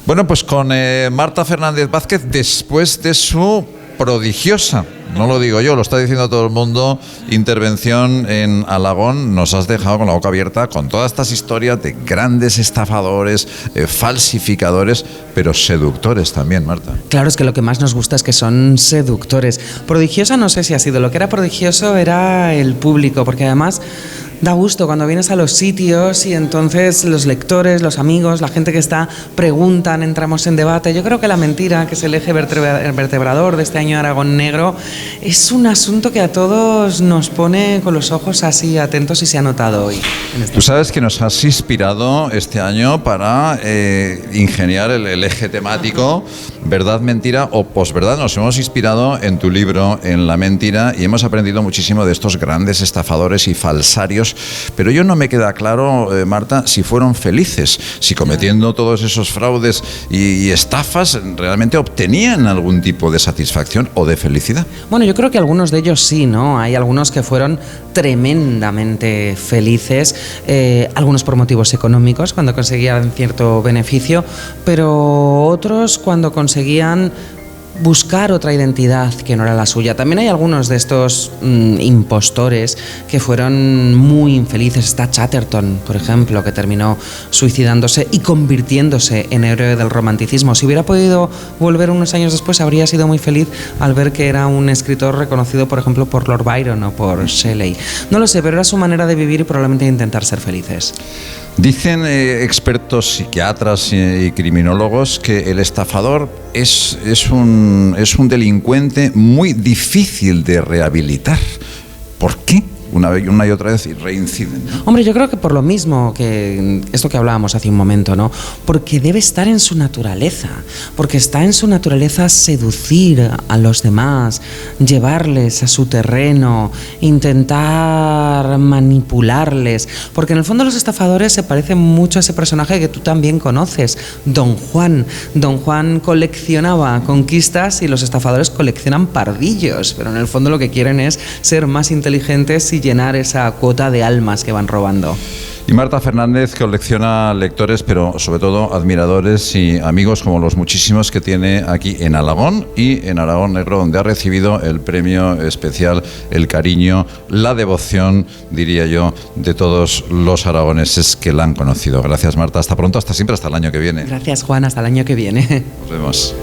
Bueno, pues con Marta Fernández Vázquez, después de su prodigiosa, no lo digo yo, lo está diciendo todo el mundo, intervención en Alagón, nos has dejado con la boca abierta con todas estas historias de grandes estafadores, falsificadores, pero seductores también, Marta. Claro, es que lo que más nos gusta es que son seductores. Prodigiosa no sé si ha sido, lo que era prodigioso era el público, porque además da gusto cuando vienes a los sitios y entonces los lectores, los amigos, la gente que está, preguntan, entramos en debate. Yo creo que la mentira, que es el eje vertebrador de este año Aragón Negro, es un asunto que a todos nos pone con los ojos así atentos y se ha notado hoy. Tú sabes que nos has inspirado este año para ingeniar el eje temático verdad, mentira o posverdad. Nos hemos inspirado en tu libro, en La Mentira, y hemos aprendido muchísimo de estos grandes estafadores y falsarios. Pero yo no me queda claro, Marta, si fueron felices, si cometiendo todos esos fraudes y estafas realmente obtenían algún tipo de satisfacción o de felicidad. Bueno, yo creo que algunos de ellos sí, ¿no? Hay algunos que fueron tremendamente felices, algunos por motivos económicos, cuando conseguían cierto beneficio, pero otros cuando conseguían buscar otra identidad que no era la suya. También hay algunos de estos impostores que fueron muy infelices. Está Chatterton, por ejemplo, que terminó suicidándose y convirtiéndose en héroe del romanticismo. Si hubiera podido volver unos años después, habría sido muy feliz al ver que era un escritor reconocido, por ejemplo, por Lord Byron o por Shelley. No lo sé, pero era su manera de vivir y probablemente intentar ser felices. Dicen expertos psiquiatras y criminólogos que el estafador es un delincuente muy difícil de rehabilitar. ¿Por qué? Una y otra vez reinciden, ¿no? Hombre, yo creo que por lo mismo que esto que hablábamos hace un momento, ¿no? Porque debe estar en su naturaleza, porque está en su naturaleza seducir a los demás, llevarles a su terreno, intentar manipularles, porque en el fondo los estafadores se parecen mucho a ese personaje que tú también conoces, Don Juan. Don Juan coleccionaba conquistas y los estafadores coleccionan pardillos, pero en el fondo lo que quieren es ser más inteligentes y llenar esa cuota de almas que van robando. Y Marta Fernández colecciona lectores, pero sobre todo admiradores y amigos como los muchísimos que tiene aquí en Alagón y en Aragón Negro, donde ha recibido el premio especial, el cariño, la devoción, diría yo, de todos los aragoneses que la han conocido. Gracias, Marta. Hasta pronto, hasta siempre, hasta el año que viene. Gracias, Juan. Hasta el año que viene. Nos vemos.